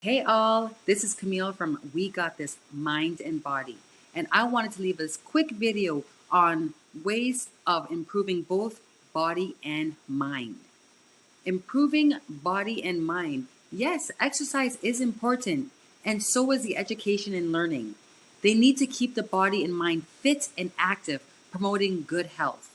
Hey all, this is Camille from We Got This Mind and Body, and I wanted to leave this quick video on ways of improving both body and mind. Improving body and mind. Yes, exercise is important, and so is the education and learning. They need to keep the body and mind fit and active, promoting good health.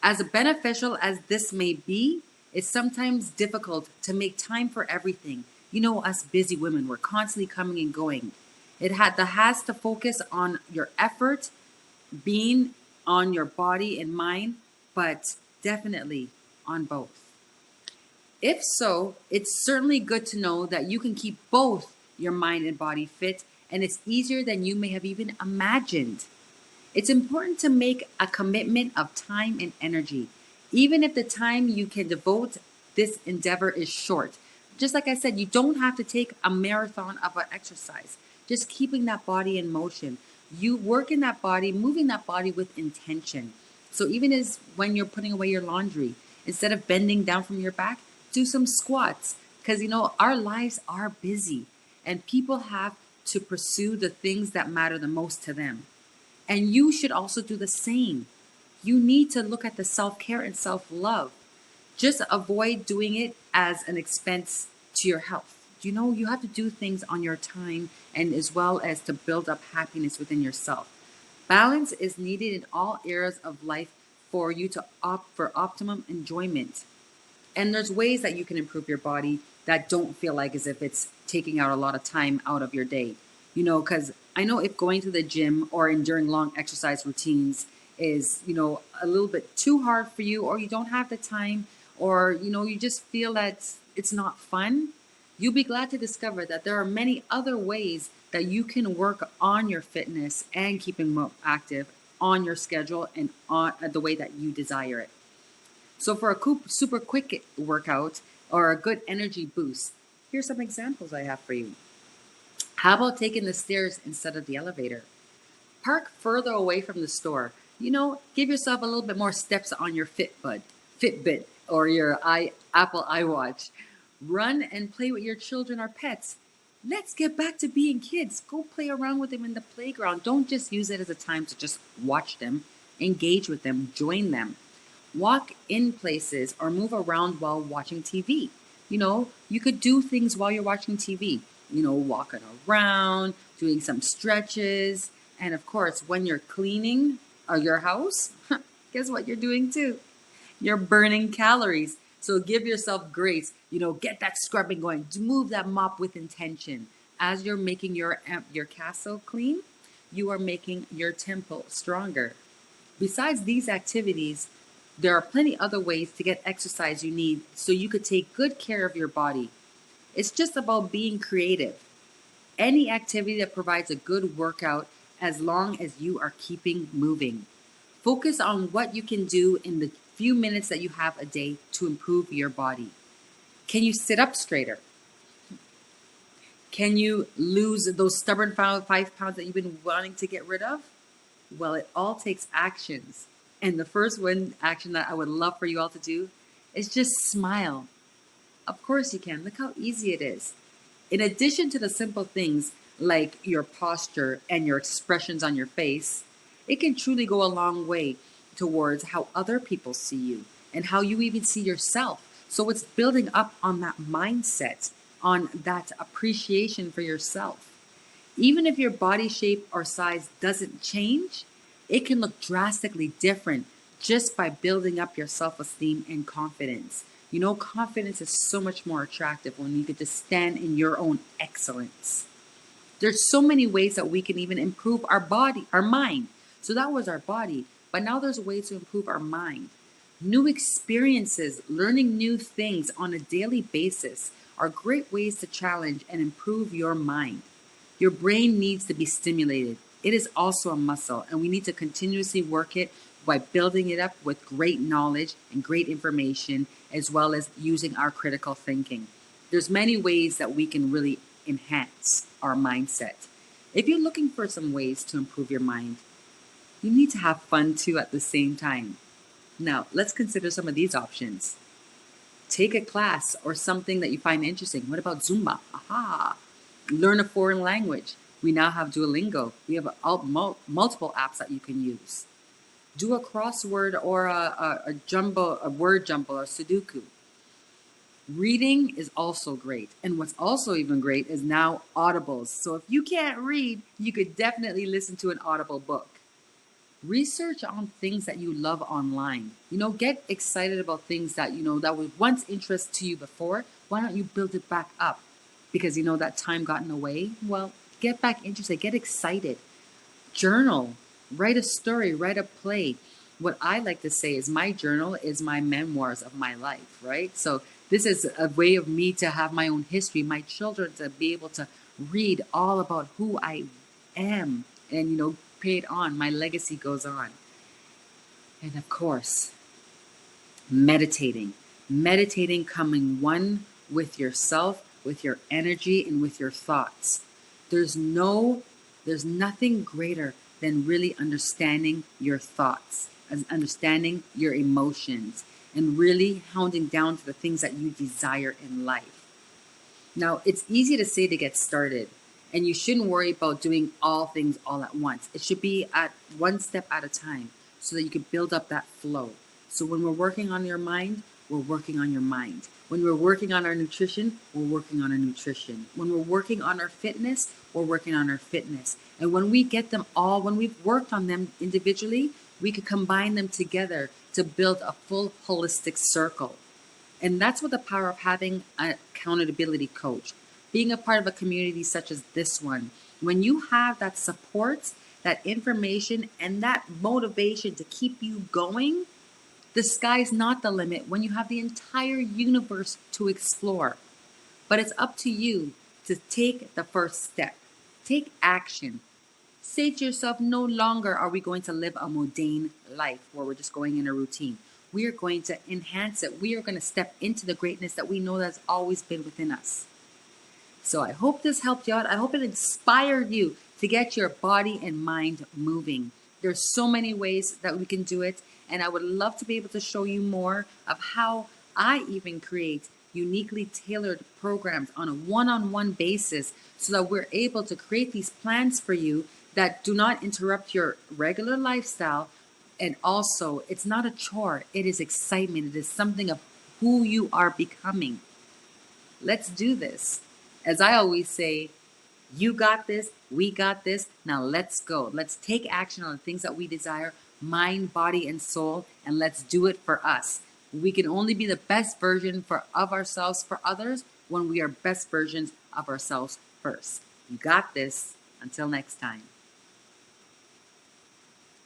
As beneficial as this may be, it's sometimes difficult to make time for everything. You know, us busy women, we're constantly coming and going. That has to focus on your effort, being on your body and mind, but definitely on both. If so, it's certainly good to know that you can keep both your mind and body fit, and it's easier than you may have even imagined. It's important to make a commitment of time and energy, even if the time you can devote this endeavor is short. Just like I said, you don't have to take a marathon of an exercise. Just keeping that body in motion. You work in that body, moving that body with intention. So even as when you're putting away your laundry, instead of bending down from your back, do some squats. Because our lives are busy and people have to pursue the things that matter the most to them. And you should also do the same. You need to look at the self care and self love. Just avoid doing it as an expense to your health. You have to do things on your time and as well as to build up happiness within yourself. Balance is needed in all areas of life for you to opt for optimum enjoyment. And there's ways that you can improve your body that don't feel like as if it's taking out a lot of time out of your day. Because I know if going to the gym or enduring long exercise routines is, a little bit too hard for you, or you don't have the time, or, you just feel that it's not fun, you'll be glad to discover that there are many other ways that you can work on your fitness and keeping active on your schedule and on the way that you desire it. So for a super quick workout or a good energy boost, here's some examples I have for you. How about taking the stairs instead of the elevator? Park further away from the store. Give yourself a little bit more steps on your Fitbit, or your Apple iWatch. Run and play with your children or pets. Let's get back to being kids. Go play around with them in the playground. Don't just use it as a time to just watch them. Engage with them, join them. Walk in places or move around while watching TV. You could do things while you're watching TV, walking around, doing some stretches. And of course, when you're cleaning your house, guess what you're doing too? You're burning calories. So give yourself grace. Get that scrubbing going. Move that mop with intention. As you're making your castle clean, you are making your temple stronger. Besides these activities, there are plenty other ways to get exercise you need so you could take good care of your body. It's just about being creative. Any activity that provides a good workout as long as you are keeping moving. Focus on what you can do in the few minutes that you have a day to improve your body. Can you sit up straighter? Can you lose those stubborn 5 pounds that you've been wanting to get rid of? Well, it all takes actions. And the first one action that I would love for you all to do is just smile. Of course you can. Look how easy it is. In addition to the simple things like your posture and your expressions on your face, it can truly go a long way towards how other people see you and how you even see yourself. So it's building up on that mindset, on that appreciation for yourself. Even if your body shape or size doesn't change, it can look drastically different just by building up your self esteem and confidence. Confidence is so much more attractive when you get to stand in your own excellence. There's so many ways that we can even improve our body, our mind. So that was our body, but now there's ways to improve our mind. New experiences, learning new things on a daily basis are great ways to challenge and improve your mind. Your brain needs to be stimulated. It is also a muscle, and we need to continuously work it by building it up with great knowledge and great information, as well as using our critical thinking. There's many ways that we can really enhance our mindset. If you're looking for some ways to improve your mind, you need to have fun too at the same time. Now, let's consider some of these options. Take a class or something that you find interesting. What about Zumba? Aha. Learn a foreign language. We now have Duolingo. We have multiple apps that you can use. Do a crossword or a word jumble or Sudoku. Reading is also great. And what's also even great is now audibles. So if you can't read, you could definitely listen to an audible book. Research on things that you love online. Get excited about things that that was once interest to you before. Why don't you build it back up? Because that time got in the way. Well, get back interested, get excited. Journal, write a story, write a play. What I like to say is my journal is my memoirs of my life, right? So this is a way of me to have my own history, my children to be able to read all about who I am and, pay it on. My legacy goes on. And of course, meditating. Meditating, coming one with yourself, with your energy, and with your thoughts. There's nothing greater than really understanding your thoughts, and understanding your emotions, and really hounding down to the things that you desire in life. Now, it's easy to say to get started, and you shouldn't worry about doing all things all at once. It should be at one step at a time so that you can build up that flow. So when we're working on your mind, we're working on your mind. When we're working on our nutrition, we're working on our nutrition. When we're working on our fitness, we're working on our fitness. And when we get them all, when we've worked on them individually, we could combine them together to build a full holistic circle. And that's what the power of having an accountability coach, being a part of a community such as this one. When you have that support, that information, and that motivation to keep you going, the sky's not the limit when you have the entire universe to explore. But it's up to you to take the first step. Take action. Say to yourself, no longer are we going to live a mundane life where we're just going in a routine. We are going to enhance it. We are going to step into the greatness that we know that's always been within us. So I hope this helped you out. I hope it inspired you to get your body and mind moving. There's so many ways that we can do it. And I would love to be able to show you more of how I even create uniquely tailored programs on a one-on-one basis so that we're able to create these plans for you that do not interrupt your regular lifestyle. And also, it's not a chore. It is excitement. It is something of who you are becoming. Let's do this. As I always say, you got this, we got this. Now let's go. Let's take action on the things that we desire, mind, body, and soul, and let's do it for us. We can only be the best version of ourselves for others when we are best versions of ourselves first. You got this. Until next time.